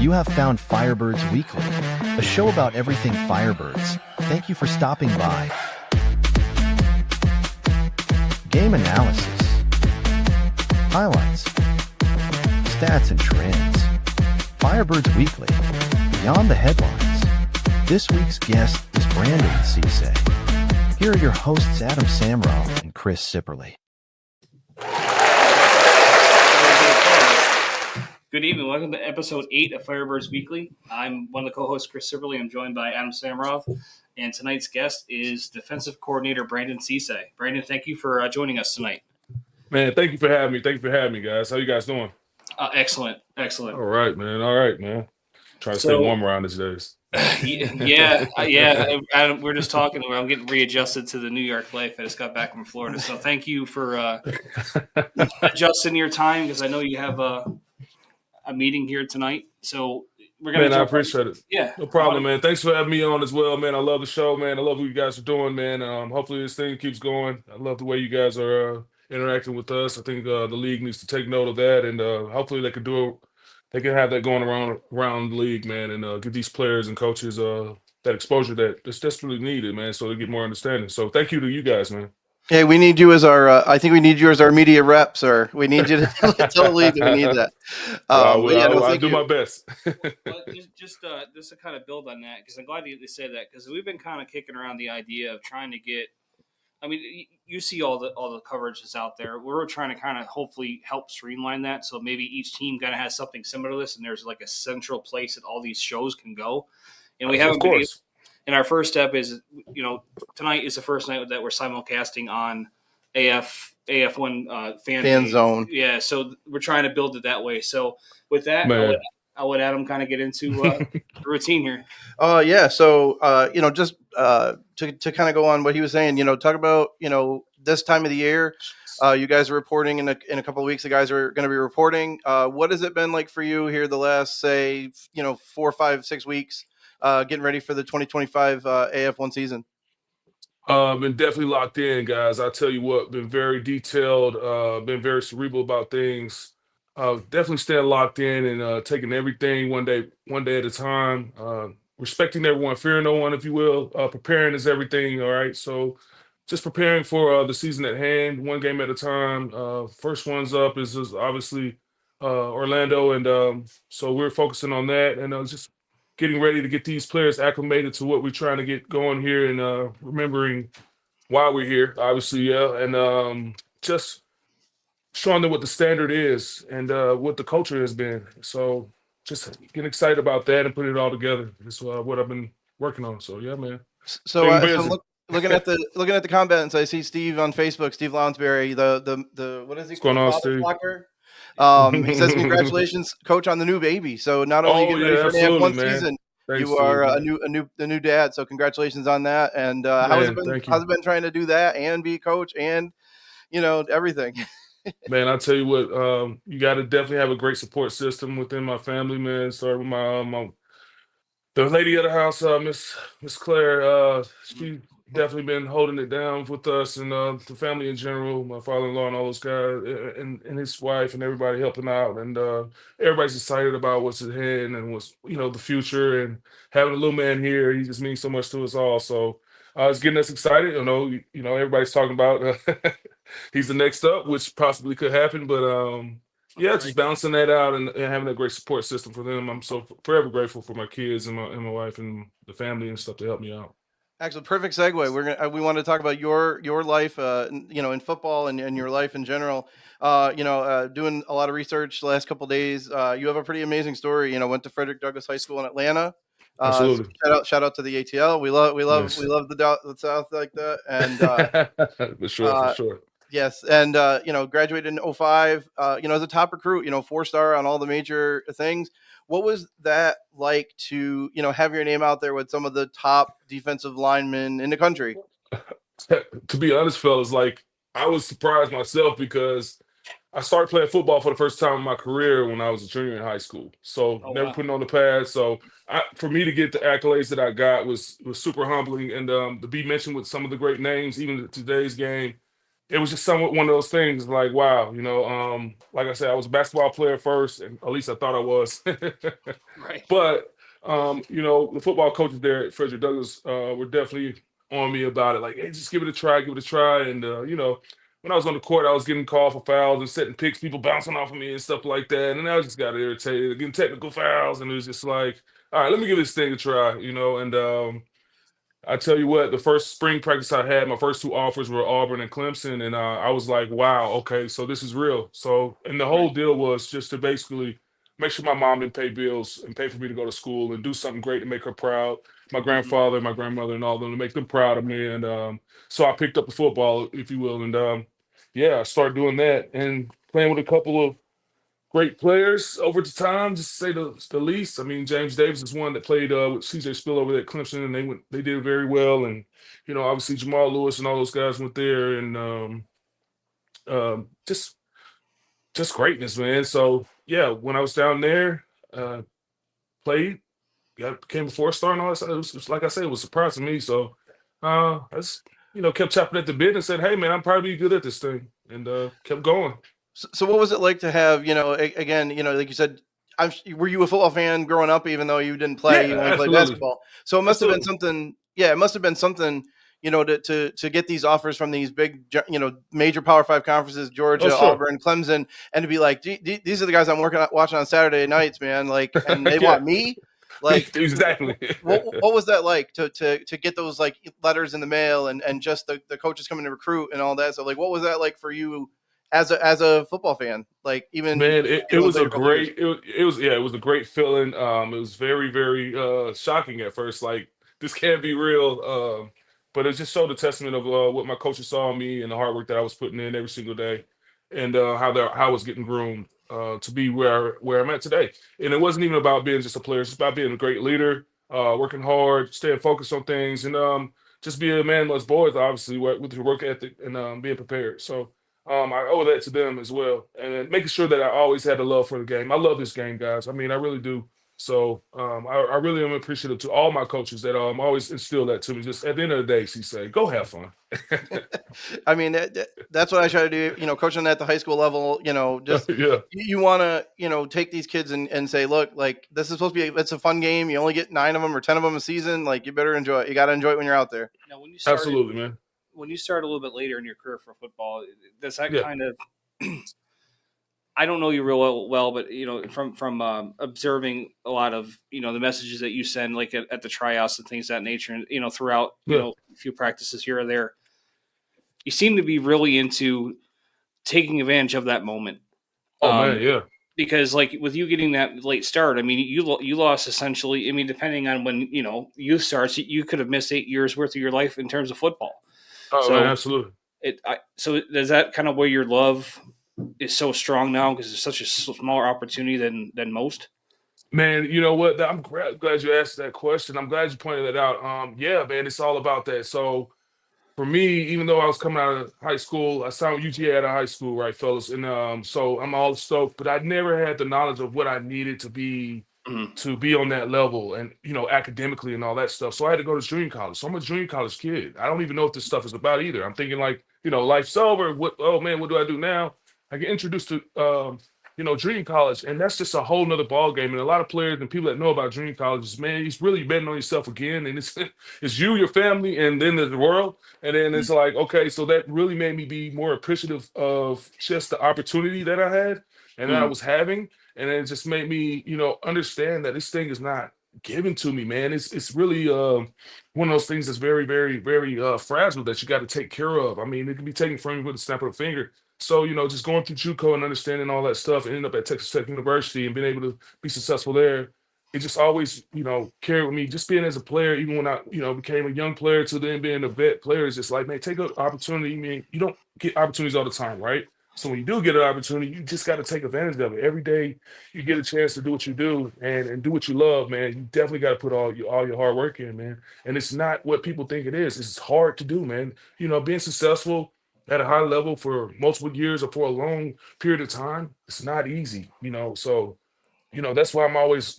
You have found Firebirds Weekly, a show about everything Firebirds. Thank you for stopping by. Game analysis, highlights, stats and trends. Firebirds Weekly, beyond the headlines. This week's guest is Brandon Sesay. Here are your hosts Adam Samroff and Chris Sipperly. Good evening. Welcome to episode 8 of Firebirds Weekly. I'm one of the co-hosts, Chris Sipperly. I'm joined by Adam Samroff, and tonight's guest is defensive coordinator Brandon Sesay. Brandon, thank you for joining us tonight. Man, thank you for having me. Thank you for having me, guys. How you guys doing? Excellent. All right, man. Trying to stay warm around these days. Yeah. Adam, we're just talking. I'm getting readjusted to the New York life. I just got back from Florida, so thank you for adjusting your time because I know you have a meeting here tonight. So we're gonna. Man, I appreciate it. Yeah, no problem, man. Thanks for having me on as well, man. I love the show, man. I love what you guys are doing, man. Hopefully this thing keeps going. I love the way you guys are interacting with us. I think the league needs to take note of that, and hopefully they can do it. They can have that going around the league, man, and give these players and coaches that exposure that's desperately needed, man, so they get more understanding. So thank you to you guys, man. Hey, we need you as our. I think we need you as our media rep, sir. We need you to tell the league that we need that. I'll do my best. Well, just to kind of build on that, because I'm glad you said that, because we've been kind of kicking around the idea of trying to get. I mean, you see all the coverage that's out there. We're trying to kind of hopefully help streamline that, so maybe each team kind of has something similar to this, and there's like a central place that all these shows can go. And we haven't been. And our first step is, tonight is the first night that we're simulcasting on AF1 fan zone. Yeah, so we're trying to build it that way. So with that, I'll let Adam kind of get into the routine here. Yeah. So, just to kind of go on what he was saying, talk about, this time of the year, you guys are reporting in a couple of weeks. The guys are going to be reporting. What has it been like for you here the last, say, 4, 5, 6 weeks? Getting ready for the 2025 AF1 season? Been definitely locked in, guys. I tell you what, been very detailed, been very cerebral about things. Definitely staying locked in and taking everything one day at a time. Respecting everyone, fearing no one, if you will. Preparing is everything. All right, so just preparing for the season at hand, one game at a time. First one's up is obviously Orlando, and so we're focusing on that and just getting ready to get these players acclimated to what we're trying to get going here and remembering why we're here, obviously, yeah, and just showing them what the standard is and what the culture has been. So just getting excited about that and putting it all together is what I've been working on. So, yeah, man. So, looking at the comments, I see Steve on Facebook, Steve Lounsbury, the what is he called? What's going on, Steve? He says, "Congratulations, coach, on the new baby." So not only getting ready for the AF1 season, thanks, you are a new dad. So congratulations on that. And how's it been trying to do that and be a coach and everything? Man, I tell you what, you got to definitely have a great support system within my family, man. Starting with my the lady of the house, Miss Claire. She definitely been holding it down with us and the family in general. My father-in-law and all those guys, and his wife and everybody helping out, and everybody's excited about what's ahead and what's the future. And having a little man here, he just means so much to us all. So it's getting us excited. Everybody's talking about he's the next up, which possibly could happen, but just balancing that out and having a great support system for them. I'm so forever grateful for my kids and my wife and the family and stuff to help me out. Actually, perfect segue. We want to talk about your life, in football and your life in general. Doing a lot of research the last couple of days. You have a pretty amazing story. Went to Frederick Douglass High School in Atlanta. Absolutely. Shout out to the ATL. We love the South like that. And for sure. Yes, and graduated in 2005. As a top recruit, 4-star on all the major things. What was that like to have your name out there with some of the top defensive linemen in the country? To be honest, fellas, I was surprised myself because I started playing football for the first time in my career when I was a junior in high school. So never putting on the pads. So for me to get the accolades that I got was super humbling, and to be mentioned with some of the great names, even in today's game. it was just somewhat one of those things like, wow, like I said, I was a basketball player first, and at least I thought I was. Right. But the football coaches there at Frederick Douglass were definitely on me about it. Like, hey, just give it a try, give it a try. And when I was on the court, I was getting called for fouls and setting picks, people bouncing off of me and stuff like that. And I just got irritated, getting technical fouls, and it was just like, all right, let me give this thing a try, And I tell you what, the first spring practice I had, my first two offers were Auburn and Clemson, and I was like, wow, okay, so this is real. So, and the whole Right. deal was just to basically make sure my mom didn't pay bills and pay for me to go to school and do something great to make her proud. My Hmm. grandfather, my grandmother, and all of them to make them proud of me. And so I picked up the football, if you will, and yeah, I started doing that and playing with a couple of great players over the time, just to say the least. I mean, James Davis is one that played with CJ Spill over there at Clemson, and they did very well. And obviously Jamal Lewis and all those guys went there, and just greatness, man. So yeah, when I was down there, uh, played, became a 4-star and all that stuff. It was like I said, it was surprising me. So I just kept chopping at the bit and said, hey man, I'm probably good at this thing, and kept going. So what was it like to have, again, like you said, were you a football fan growing up, even though you didn't play, you Yeah, only played absolutely, basketball? So it must have been absolutely. something, yeah, it must have been something, to get these offers from these big, major Power Five conferences, Oh Georgia, sure. Auburn, Clemson, and to be like, these are the guys I'm watching on Saturday nights, man. Like, and they Yeah. want me. Like, Exactly. what was that like to get those like letters in the mail and just the coaches coming to recruit and all that? So like, what was that like for you as a football fan? Like even Man, it was a later couple years. great it was a great feeling. It was very, very shocking at first. Like, this can't be real. But it just showed the testament of what my coaches saw in me and the hard work that I was putting in every single day, and how I was getting groomed to be where I'm at today. And it wasn't even about being just a player; it's just about being a great leader, working hard, staying focused on things, and just being a man amongst boys. Obviously, with your work ethic and being prepared. So. I owe that to them as well, and then making sure that I always had a love for the game. I love this game, guys. I mean, I really do. So I really am appreciative to all my coaches that always instill that to me. Just at the end of the day, she say, "Go have fun." I mean, that's what I try to do. Coaching at the high school level. Just Yeah, you want to take these kids and say, look, like this is supposed to be. It's a fun game. You only get 9 of them or 10 of them a season. Like you better enjoy it. You got to enjoy it when you're out there. Now, absolutely, man. when you started a little bit later in your career for football, does that Yeah. kind of I don't know you real well, but from observing a lot of the messages that you send, like at the tryouts and things of that nature, and throughout Yeah. a few practices here or there, you seem to be really into taking advantage of that moment. Oh man, Um, yeah. because like with you getting that late start, I mean, you lost essentially. I mean, depending on when youth starts, you could have missed 8 years worth of your life in terms of football. Oh man, So absolutely. so does that kind of where your love is so strong now because it's such a smaller opportunity than most? Man, you know what? Glad you asked that question. I'm glad you pointed that out. Yeah, man, it's all about that. So for me, even though I was coming out of high school, I signed with UGA out of high school, right, fellas? And so I'm all stoked, but I never had the knowledge of what I needed Mhm. to be on that level and academically and all that stuff. So I had to go to junior college. So I'm a junior college kid. I don't even know what this stuff is about either. I'm thinking like, life's over. Oh man, what do I do now? I get introduced to junior college, and that's just a whole nother ball game. And a lot of players and people that know about junior colleges, man, it's really betting on yourself again. And it's it's you, your family, and then there's the world. And then it's like, okay, so that really made me be more appreciative of just the opportunity that I had and that I Mhm. was having. And it just made me, understand that this thing is not given to me, man. It's really one of those things that's very, very, very fragile that you got to take care of. I mean, it can be taken from you with a snap of a finger. So, just going through JUCO and understanding all that stuff and ending up at Texas Tech University and being able to be successful there, it just always, carried with me. Just being as a player, even when I, became a young player to then being a vet player, is just like, man, take an opportunity. I mean, you don't get opportunities all the time, right? So when you do get an opportunity, you just got to take advantage of it. Every day you get a chance to do what you do and do what you love, man, you definitely got to put all your hard work in, man. And it's not what people think it is. It's hard to do, man. Being successful at a high level for multiple years or for a long period of time, it's not easy, So, that's why I'm always,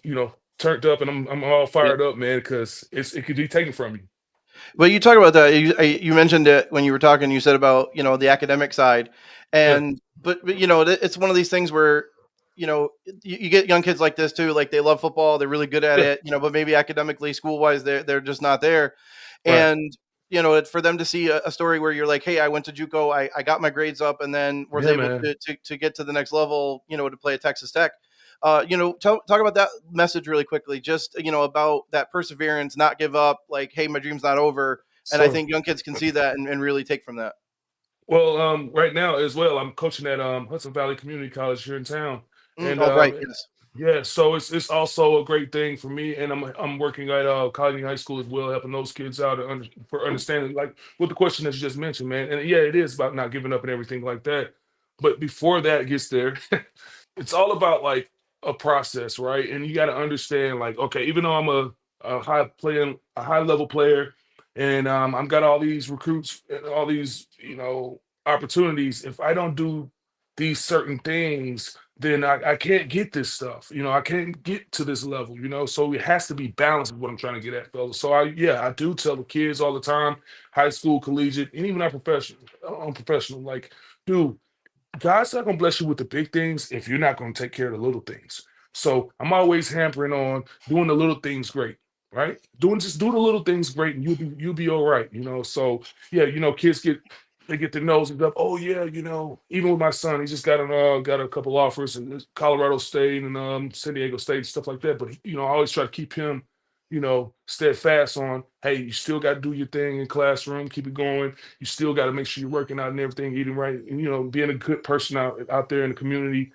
turned up and I'm all Yep. fired up, man, because it could be taken from you. But you talk about that. You mentioned it when you were talking. You said about the academic side, Yeah, and but it's one of these things where you get young kids like this too. Like they love football, they're really good at yeah, it. But maybe academically, school wise, they're just not there. right. And for them to see a story where you're like, hey, I went to JUCO, I got my grades up, and then was Yeah, able man. to get to the next level. To play at Texas Tech. Talk about that message really quickly. Just about that perseverance, not give up. Like, hey, my dream's not over. And I So, think young kids can see that and really take from that. well, right now as well, I'm coaching at Hudson Valley Community College here in town, and Oh, right. Yes. yeah, so it's also a great thing for me, and I'm working at Colony High School as well, helping those kids out for understanding, like with the question that you just mentioned, man. And yeah, it is about not giving up and everything like that. But before that gets there, it's all about like a process, right? And you got to understand, like, okay, even though I'm a high level player, and I've got all these recruits and all these opportunities. If I don't do these certain things, then I can't get this stuff. I can't get to this level. So it has to be balanced. Is what I'm trying to get at, fellas. So I do tell the kids all the time, high school, collegiate, and even our professional, like, dude, God's not gonna bless you with the big things if you're not gonna take care of the little things. So I'm always hampering on doing the little things great, right? Just do the little things great, and you'll be all right. So yeah, kids get their noses up. Oh yeah, even with my son, he just got a couple offers in Colorado State and San Diego State and stuff like that. But I always try to keep him, steadfast on, hey, you still got to do your thing in classroom, keep it going. You still got to make sure you're working out and everything, eating right, and being a good person out there in the community.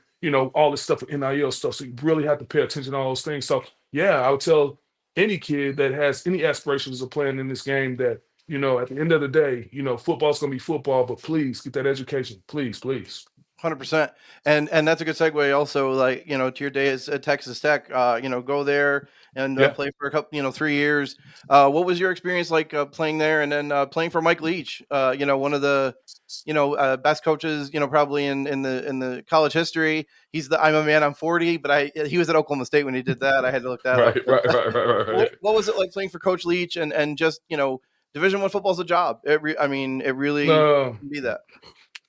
All this stuff with NIL stuff. So you really have to pay attention to all those things. So yeah, I would tell any kid that has any aspirations of playing in this game that at the end of the day, football's gonna be football, but please get that education, please, please. 100%. And that's a good segue also, like, to your days at Texas Tech, go there and Yeah, play for a couple, 3 years. What was your experience like playing there and then playing for Mike Leach, one of the, best coaches, probably in the college history. I'm a man, I'm 40, but he was at Oklahoma State when he did that. I had to look that right, up. But right, right, right, right, right. what was it like playing for Coach Leach and just, Division I football's a job. I mean, it really No, can be that.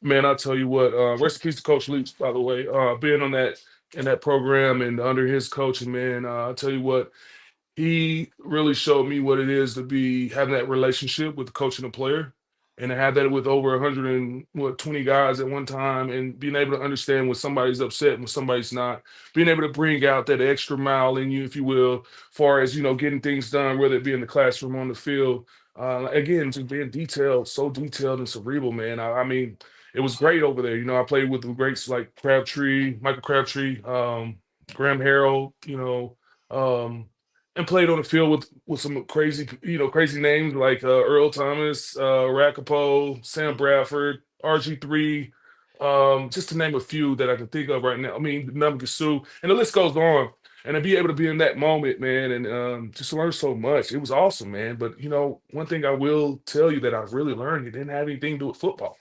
man, I'll tell you what. Rest in peace to Coach Leach, by the way. Being on that in that program and under his coaching, man. I'll tell you what. He really showed me what it is to be having that relationship with the coach and the player, and to have that with over 120 guys at one time, and being able to understand when somebody's upset and when somebody's not, being able to bring out that extra mile in you, if you will, far as getting things done, whether it be in the classroom or on the field. Again, just being detailed, so detailed and cerebral, man. I mean, it was great over there. I played with the greats like Crabtree, Michael Crabtree, Graham Harrell, um, and played on the field with some crazy names like Earl Thomas, Rakapo, Sam Bradford, RG3, just to name a few that I can think of right now. I mean, Namgasu, and the list goes on. And to be able to be in that moment, man, and just learn so much, it was awesome, man. But one thing I will tell you that I've really learned, it didn't have anything to do with football.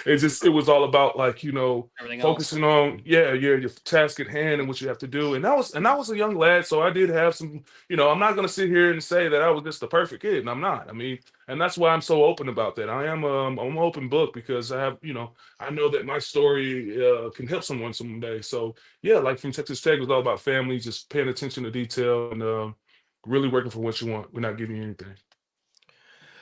It was all about, like, Everything else. focusing on, yeah, your task at hand and what you have to do. And I was a young lad, so I did have some, I'm not gonna sit here and say that I was just the perfect kid, and I'm not. I mean, and that's why I'm so open about that. I'm an open book because I know that my story can help someone someday. So yeah, like from Texas Tech, it was all about family, just paying attention to detail, and really working for what you want. We're not giving you anything.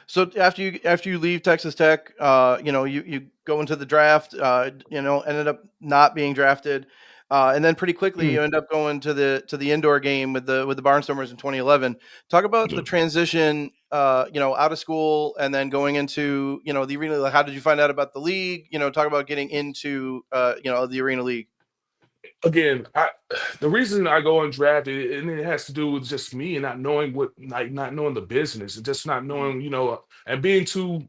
So after you leave Texas Tech, you go into the draft, ended up not being drafted, and then pretty quickly you end up going to the indoor game with the Barnstormers in 2011. Talk about the transition, out of school and then going into the arena. Like, how did you find out about the league? Talk about getting into the arena league. Again, the reason I go undrafted, and it has to do with just me and not knowing the business, and just not Mhm. knowing, and being too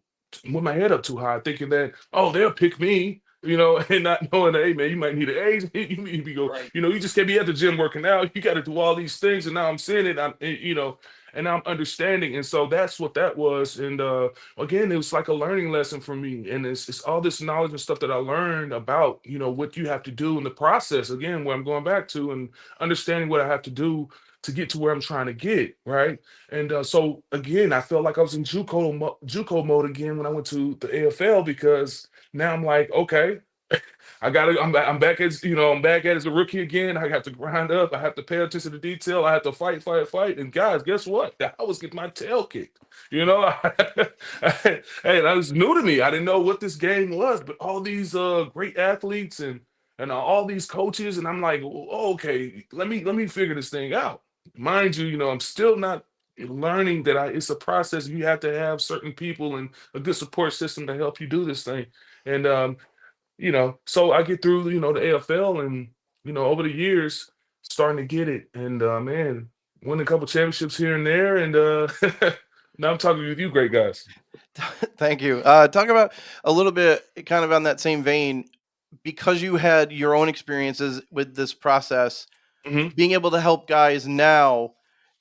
with my head up too high, thinking that, oh, they'll pick me, and not knowing that, hey man, you might need an age, you need to be go, Right. you just can't be at the gym working out. You got to do all these things, and now I'm seeing it, and I'm understanding, and so that's what that was, and again, it was like a learning lesson for me. And it's all this knowledge and stuff that I learned about, what you have to do in the process. Again, where I'm going back to and understanding what I have to do. to get to where I'm trying to get, right? And so again, I felt like I was in JUCO mode again when I went to the AFL, because now I'm like, okay, I'm back as I'm back at as a rookie again. I have to grind up. I have to pay attention to detail. I have to fight. And guys, guess what? I was getting my tail kicked. You know, hey, that was new to me. I didn't know what this game was, but all these great athletes and all these coaches, and I'm like, oh, okay, let me figure this thing out. Mind you, I'm still not learning that it's a process. You have to have certain people and a good support system to help you do this thing. And so I get through, the AFL, and, over the years, starting to get it. And man, winning a couple championships here and there. And now I'm talking with you, great guys. Thank you. Talk about a little bit, kind of on that same vein, because you had your own experiences with this process, Hmm. being able to help guys now,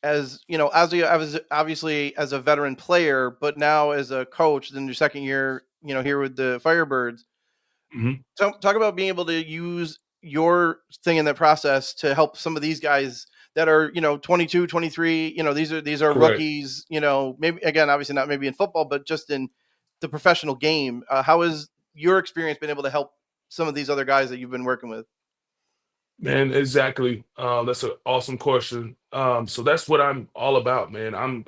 as you know, as obviously as a veteran player, but now as a coach in your second year, here with the Firebirds. Hmm. Talk about being able to use your thing in that process to help some of these guys that are 22, 23. These are Correct. rookies, maybe, again, obviously not maybe in football, but just in the professional game. How has your experience been able to help some of these other guys that you've been working with? Man, exactly. That's an awesome question. So that's what I'm all about, man. I'm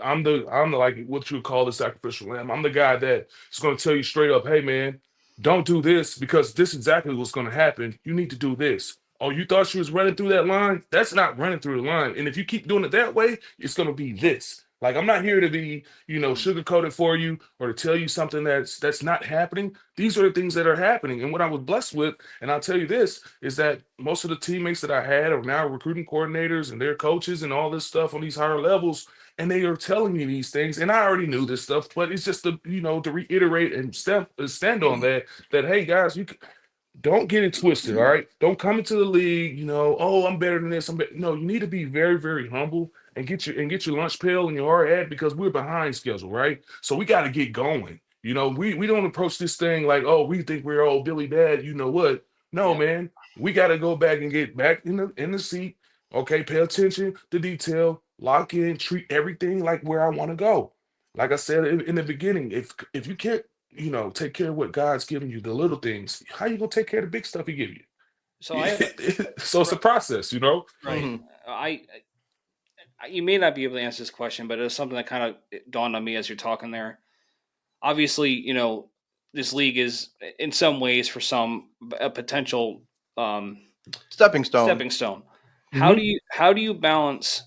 like what you would call the sacrificial lamb. I'm the guy that's going to tell you straight up, hey man, don't do this because this is exactly what's going to happen. You need to do this. Oh, you thought you was running through that line? That's not running through the line. And if you keep doing it that way, it's going to be this. Like I'm not here to be, sugarcoated for you or to tell you something that's not happening. These are the things that are happening. And what I was blessed with, and I'll tell you this, is that most of the teammates that I had are now recruiting coordinators and their coaches and all this stuff on these higher levels. And they are telling me these things. And I already knew this stuff, but it's just to reiterate and stand on that, hey guys, don't get it twisted, all right? Don't come into the league, oh, I'm better than this. No, you need to be very, very humble and get your lunch pail and your hard hat, because we're behind schedule, right? So we got to get going. We don't approach this thing like, oh, we think we're all Billy Bad, you know what? No, Yeah. man. We got to go back and get back in the seat. Okay, pay attention to detail, lock in, treat everything like where I want to go. Like I said in the beginning, if you can't take care of what God's giving you, the little things. How you gonna take care of the big stuff He give So I have you? So it's a process. right. Mhm. You may not be able to answer this question, but it's something that kind of dawned on me as you're talking there. Obviously, this league is in some ways for some a potential um, Stepping stone. stepping stone. How Hmm. do you balance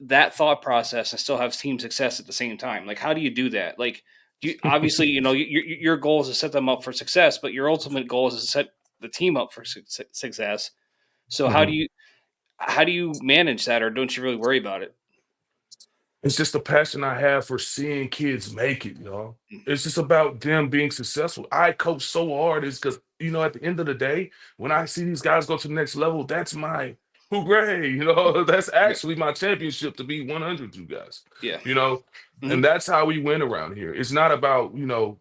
that thought process and still have team success at the same time? Like, how do you do that? Like, obviously, your goal is to set them up for success, but your ultimate goal is to set the team up for success. So Hmm. how do you manage that, or don't you really worry about it? It's just a passion I have for seeing kids make it, y'all. It's just about them being successful. I coach so hard is because, at the end of the day, when I see these guys go to the next level, that's my hooray. That's Yeah, actually my championship to be 100, you guys. yeah, You know, hmm and that's how we win around here. It's not about,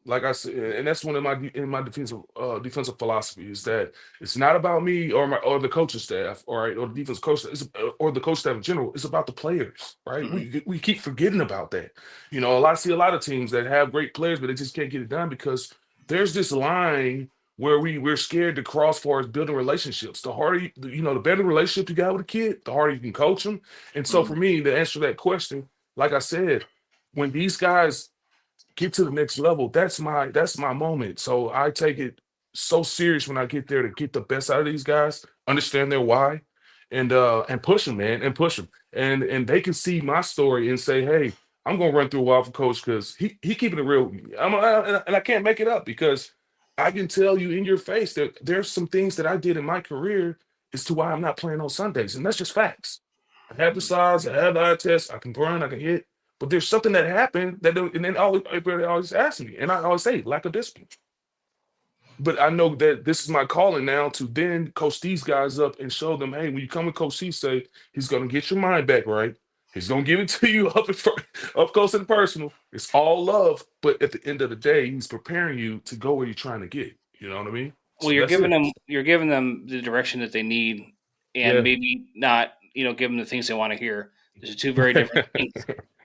like I said, and that's one of my defensive philosophy is that it's not about me or the coaching staff, all right, or the defensive coach, or the coach staff in general. It's about the players, right? hmm We keep forgetting about that. I see a lot of teams that have great players, but they just can't get it done because there's this line where we're scared to cross for as building relationships. The harder the better relationship you got with a kid, the harder you can coach them. And so for me to answer that question, like I said, when these guys get to the next level, that's my moment. So I take it so serious when I get there to get the best out of these guys, understand their why, and push them, man, and push them, and they can see my story and say, hey, I'm gonna run through a while for coach because he keeping it real with me. And I can't make it up because I can tell you in your face that there's some things that I did in my career as to why I'm not playing on Sundays, and that's just facts. I have the size, I have the eye test, I can run, I can hit. But there's something that happened and then everybody always asks me, and I always say lack of discipline. But I know that this is my calling now to then coach these guys up and show them, hey, when you come with Coach Sesay, he's gonna get your mind back right. He's gonna give it to you up close and personal. It's all love, but at the end of the day, he's preparing you to go where you're trying to get. You know what I mean? Well, So that's it. you're giving them the direction that they need, and Yeah. maybe not give them the things they want to hear. Those are two very different things.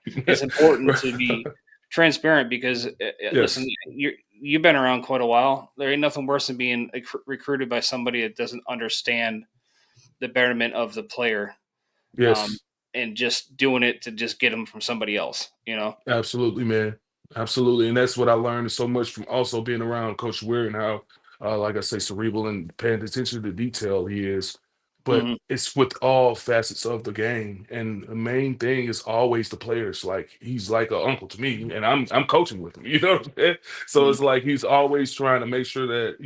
It's important to be transparent because listen, Yes. you've been around quite a while. There ain't nothing worse than being recruited by somebody that doesn't understand the betterment of the player, um, Yes. and just doing it to just get them from somebody else. Absolutely, man. Absolutely. And that's what I learned so much from also being around Coach Weir and how, like I say, cerebral and paying attention to detail he is. But Hmm. it's with all facets of the game. And the main thing is always the players. Like he's like an uncle to me, and I'm coaching with him. You know what I'm saying? So Hmm. it's like he's always trying to make sure that,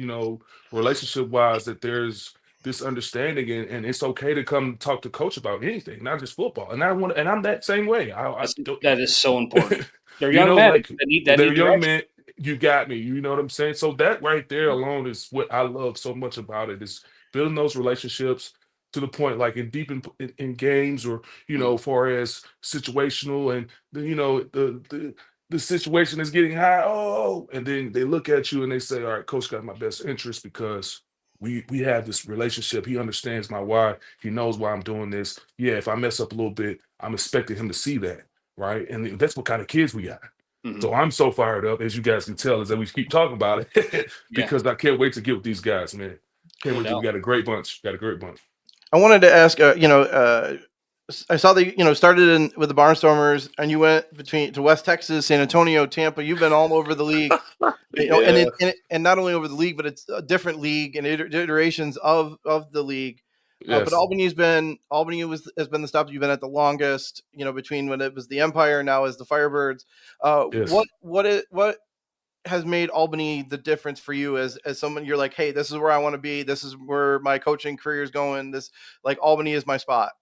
relationship wise, that there's this understanding and it's okay to come talk to coach about anything, not just football. And I'm that same way. I don't That is so important. They're you young know, men like that they're need young direction. men. You got me. You know what I'm saying? So that right there alone is what I love so much about it is building those relationships to the point, like in deep in games or Mhm. far as situational and the situation is getting high. Oh, and then they look at you and they say, "All right, coach got my best interest because." We have this relationship. He understands my why. He knows why I'm doing this. Yeah, if I mess up a little bit, I'm expecting him to see that, right? And that's what kind of kids we got. Mhm. So I'm so fired up, as you guys can tell, as that we keep talking about it, Yeah, because I can't wait to get with these guys, man. Can't no wait to. We doubt. got a great bunch. Got a great bunch. I wanted to ask, I saw that started with the Barnstormers, and you went between to West Texas, San Antonio, Tampa. You've been all over the league, and Yeah. and not only over the league, but it's a different league and iterations of the league. But Yes. Albany has been the stop that you've been at the longest. Between when it was the Empire, now as the Firebirds. Yes. What has made Albany the difference for you as someone you're like, hey, this is where I want to be. This is where my coaching career is going. This like Albany is my spot.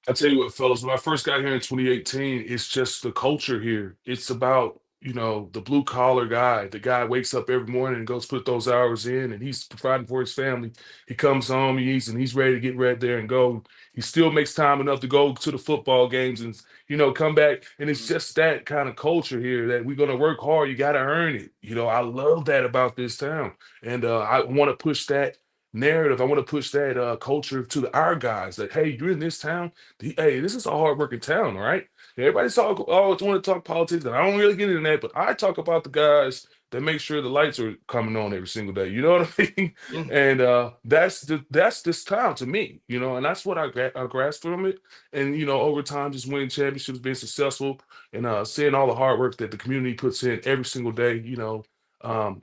I tell you what, fellas, when I first got here in 2018, it's just the culture here. It's about, the blue collar guy. The guy wakes up every morning and goes put those hours in and he's providing for his family. He comes home, he eats, and he's ready to get right there and go. He still makes time enough to go to the football games and, come back. And it's Mhm. just that kind of culture here that we're going to work hard. You got to earn it. I love that about this town. And I want to push that narrative. I want to push that culture to our guys that, hey, you're in this town. Hey, this is a hardworking town, right? Everybody's always want to talk politics, and I don't really get into that, but I talk about the guys that make sure the lights are coming on every single day. You know what I mean? Yeah. And that's this town to me, and that's what I grasp from it. And over time, just winning championships, being successful, and seeing all the hard work that the community puts in every single day.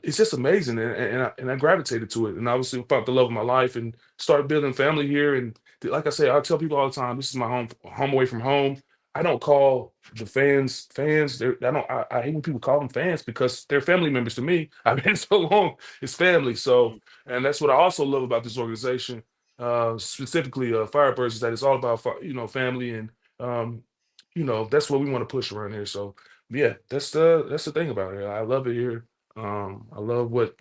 It's just amazing, and I gravitated to it, and obviously found the love of my life, and started building family here, and like I say, I tell people all the time, this is my home away from home. I don't call the fans fans. I hate when people call them fans because they're family members to me. I've been so long, it's family. So, Mhm. and that's what I also love about this organization, specifically Firebirds, is that it's all about family, and um, that's what we want to push around here. So, yeah, that's the thing about it. I love it here. I love what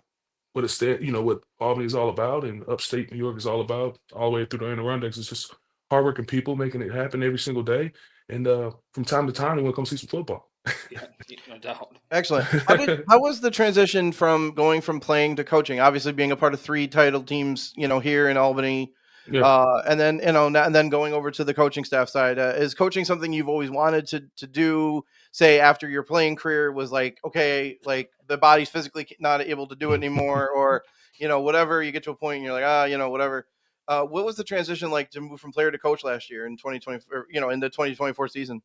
it's there, what Albany is all about and upstate New York is all about, all the way through the Adirondacks. It's just hardworking people making it happen every single day. And from time to time, they want to come see some football. Yeah, no doubt. Excellent. How was the transition from going from playing to coaching? Obviously, being a part of three title teams, here in Albany, Yeah. and then and then going over to the coaching staff side. Is coaching something you've always wanted to do? Say after your playing career was like, okay, like the body's physically not able to do it anymore, or whatever. You get to a point and you're like, whatever. What was the transition like to move from player to coach last year in 2020, or, in the 2024 season?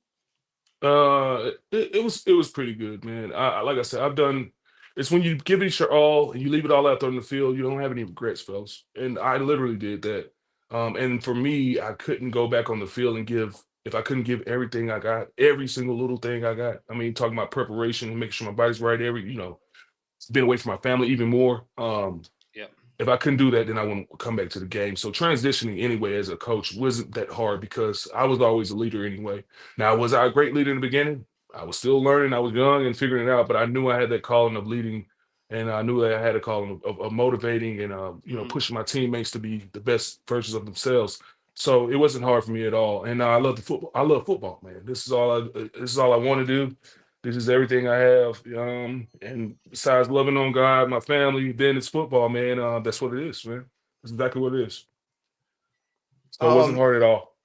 It was pretty good, man. Like I said, I've done. It's when you give it your all and you leave it all out there on the field, you don't have any regrets, fellas. And I literally did that. And for me, I couldn't go back on the field and give if I couldn't give everything I got, every single little thing I got. I mean, talking about preparation and making sure my body's right, been away from my family even more. Yeah. If I couldn't do that, then I wouldn't come back to the game. So transitioning anyway as a coach wasn't that hard because I was always a leader anyway. Now, was I a great leader in the beginning? I was still learning. I was young and figuring it out, but I knew I had that calling of leading, and I knew that I had a calling of motivating and Mhm. pushing my teammates to be the best versions of themselves. So it wasn't hard for me at all. And I love the football. I love football, man. This is all I want to do. This is everything I have. And besides loving on God, my family, then it's football, man. That's what it is, man. That's exactly what it is. So it wasn't Um, hard at all.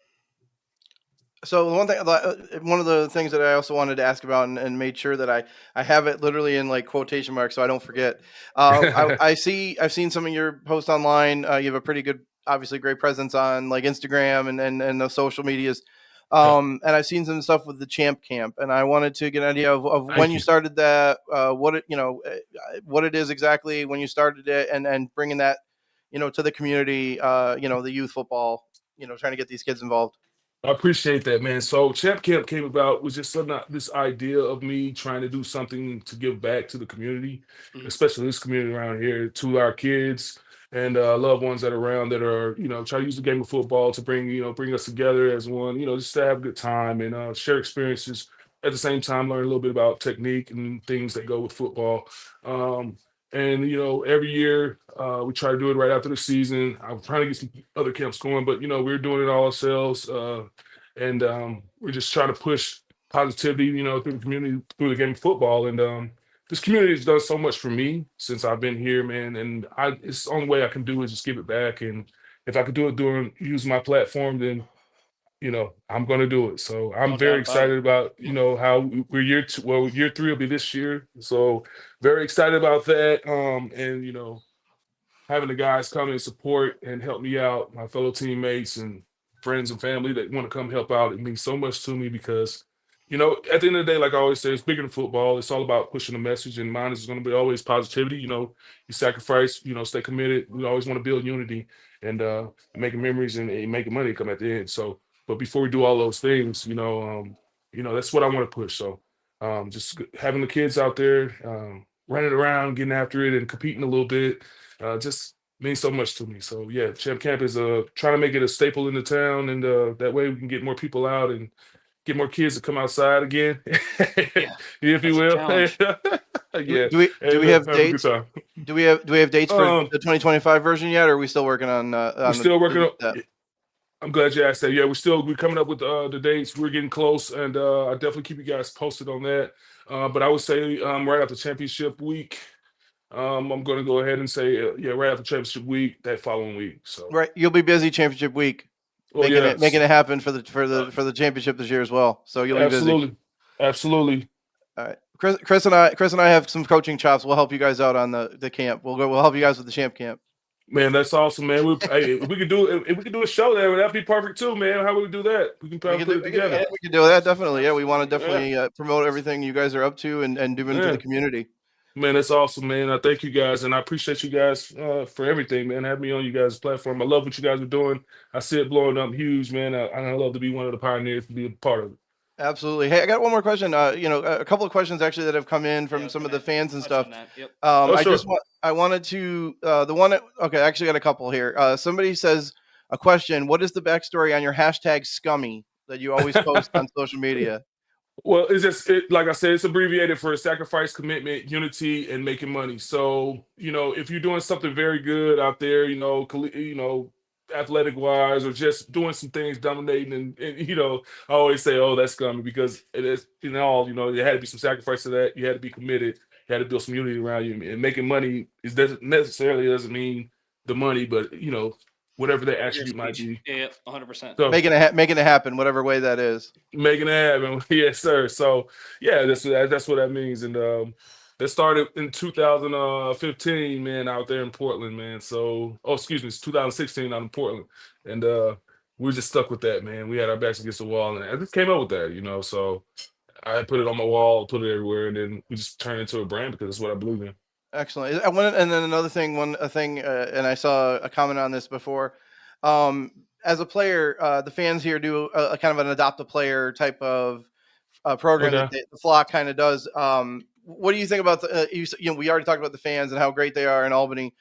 So one of the things that I also wanted to ask about and made sure that I have it literally in like quotation marks so I don't forget. I've seen some of your posts online. You have a pretty good, obviously great presence on like Instagram and the social medias. Yeah, And I've seen some stuff with the Champ Camp, and I wanted to get an idea of when thank you you. started that, what it is exactly when you started it, and bringing that, to the community, the youth football, trying to get these kids involved. I appreciate that, man. So Champ Camp came about was just this idea of me trying to do something to give back to the community, Mhm. especially this community around here, to our kids and loved ones that are around that are, try to use the game of football to bring us together as one, just to have a good time and share experiences. At the same time, learn a little bit about technique and things that go with football. Um, and every year we try to do it right after the season. I'm trying to get some other camps going, but we're doing it all ourselves. And we're just trying to push positivity, through the community, through the game of football. And this community has done so much for me since I've been here, man. And it's the only way I can do is just give it back. And if I could do it use my platform, then I'm going to do it. So I'm No very doubt about it. excited about how we're year 3 will be this year. So very excited about that. And having the guys come and support and help me out, my fellow teammates and friends and family that want to come help out. It means so much to me because, at the end of the day, like I always say, it's bigger than football. It's all about pushing a message, and mine is going to be always positivity. You sacrifice, stay committed. We always want to build unity and making memories and making money come at the end. So, but before we do all those things, that's what I want to push. So, just having the kids out there, running around, getting after it, and competing a little bit just means so much to me. So yeah, Champ Camp is trying to make it a staple in the town, and that way we can get more people out and get more kids to come outside again, Yeah, if you that's a will. challenge. Yeah, Do we and have have a good dates? time. Do we have dates for Um, the 2025 version yet, or are we still working we're on still working on. that? I'm glad you asked that. Yeah, we're coming up with the dates. We're getting close, and I definitely keep you guys posted on that. But I would say right after championship week, I'm going to go ahead and say yeah, right after championship week, that following week. So. Right, you'll be busy championship week, Oh making yes, it happen for the uh, for the championship this year as well. So you'll be busy. absolutely, absolutely, All right, Chris and I have some coaching chops. We'll help you guys out on the camp. We'll help you guys with the Champ Camp. man. That's awesome, man. Hey, if we could do if we could do a show there, that'd be perfect too, man. How would we do that? We can We probably can put do it together. we can do that definitely. Yeah, we want to Yeah, definitely promote everything you guys are up to and doing for the yeah, community. man. That's awesome, man. I thank you guys, and I appreciate you guys for everything, man. Have me on you guys' platform. I love what you guys are doing. I see it blowing up huge, man. I love to be one of the pioneers to be a part of it. Absolutely. Hey, I got one more question. A couple of questions actually that have come in Yeah, I from was some of gonna the fans and touch stuff. on that. Yep. Oh, sure. I wanted to the one. Okay, I actually got a couple here. Somebody says a question. What is the backstory on your hashtag scummy that you always post on social media? Well, like I said, it's abbreviated for sacrifice, commitment, unity, and making money. So, if you're doing something very good out there, athletic wise, or just doing some things, dominating, and I always say, oh, that's coming because it is, there had to be some sacrifice to that. You had to be committed. You had to build some unity around you, and making money doesn't mean the money, but whatever that Your attribute might speech. be. Yeah, 100%. So. Making it happen, whatever way that is. Making it happen. Yes, sir. So yeah, that's what that means. And that started in 2015, man, out there in Portland, man. So excuse me, it's 2016 out in Portland. And we were just stuck with that, man. We had our backs against the wall, and I just came up with that. So I put it on my wall, put it everywhere, and then we just turned it into a brand because that's what I believe in. Excellent. And then another thing, and I saw a comment on this before. As a player, the fans here do a kind of an adopt a player type of program that Okay. the flock kind of does. What do you think about we already talked about the fans and how great they are in Albany.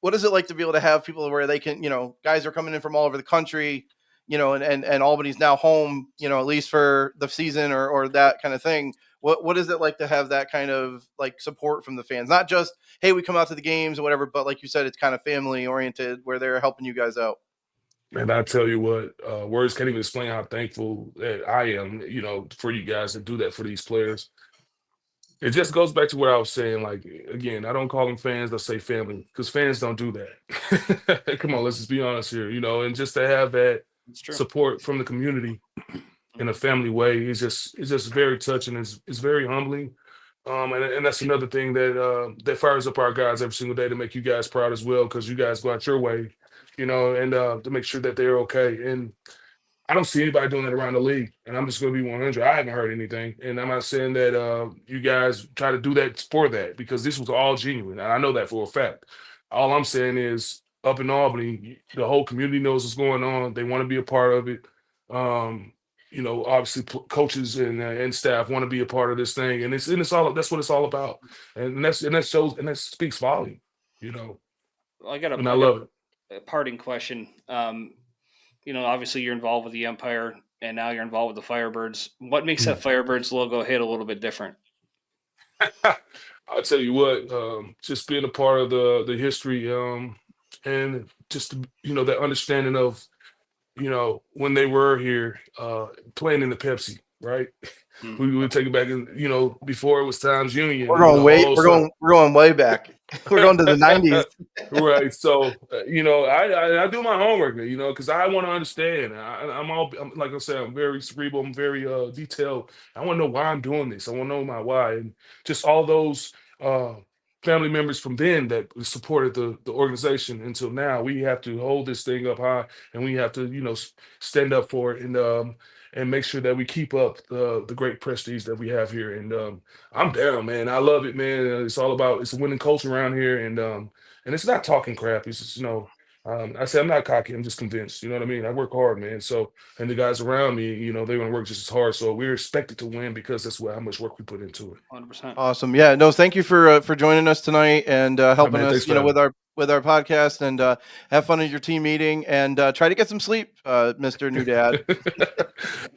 What is it like to be able to have people where they can, guys are coming in from all over the country, and Albany's now home, at least for the season or that kind of thing. What is it like to have that kind of like support from the fans? Not just, hey, we come out to the games or whatever, but like you said, it's kind of family oriented where they're helping you guys out. And I tell you what, words can't even explain how thankful that I am, for you guys to do that for these players. It just goes back to what I was saying. Like again, I don't call them fans; I say family because fans don't do that. Come on, let's just be honest here, and just to have that It's true. support from the community in a family way it's just very touching. It's very humbling. And that's another thing that fires up our guys every single day to make you guys proud as well because you guys go out your way, and to make sure that they're okay. And I don't see anybody doing that around the league, and I'm just going to be 100. I haven't heard anything, and I'm not saying that you guys try to do that for that because this was all genuine, and I know that for a fact. All I'm saying is, up in Albany, the whole community knows what's going on. They want to be a part of it. Obviously, coaches and staff want to be a part of this thing, and it's all that's what it's all about, and that shows and that speaks volume, Well, I got and I love it. a parting question. Obviously you're involved with the Empire, and now you're involved with the Firebirds. What makes that Firebirds logo hit a little bit different? I'll tell you what, just being a part of the history, and just that understanding of when they were here playing in the Pepsi, right? We would take it back, and before it was Times Union. We're going we're going way back. We're going to the 90s. Right. So I do my homework, because I want to understand. I'm like I said, I'm very cerebral. I'm very detailed. I want to know why I'm doing this. I want to know my why, and just all those family members from then that supported the organization until now. We have to hold this thing up high, and we have to stand up for it, and make sure that we keep up the great prestige that we have here. And I'm down, man. I love it, man. It's a winning culture around here, and it's not talking crap. It's just, I say I'm not cocky. I'm just convinced. You know what I mean? I work hard, man. So, and the guys around me, they want to work just as hard. So we're expected to win because that's how much work we put into it. 100%. Awesome. Yeah. No, thank you for joining us tonight and helping man, us, thanks for with our podcast, and have fun at your team meeting, and try to get some sleep, Mr. New Dad.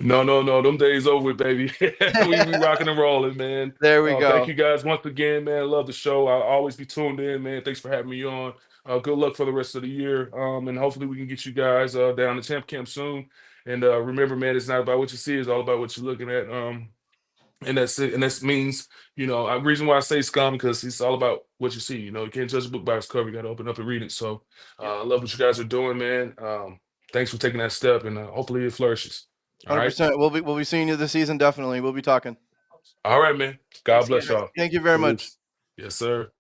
No. Them days over with, baby. We be rocking and rolling, man. There we go. Thank you guys once again, man. Love the show. I'll always be tuned in, man. Thanks for having me on. Good luck for the rest of the year. And hopefully we can get you guys down to Champ Camp soon. And remember, man, it's not about what you see, it's all about what you're looking at. And that's it. And that means, the reason why I say scum, because it's all about what you see. You can't judge a book by its cover. You got to open up and read it. So I love what you guys are doing, man. Thanks for taking that step, and hopefully it flourishes. All 100%. Right? We'll be seeing you this season. Definitely. We'll be talking. All right, man. God bless y'all. Thank you very much. Yes, sir.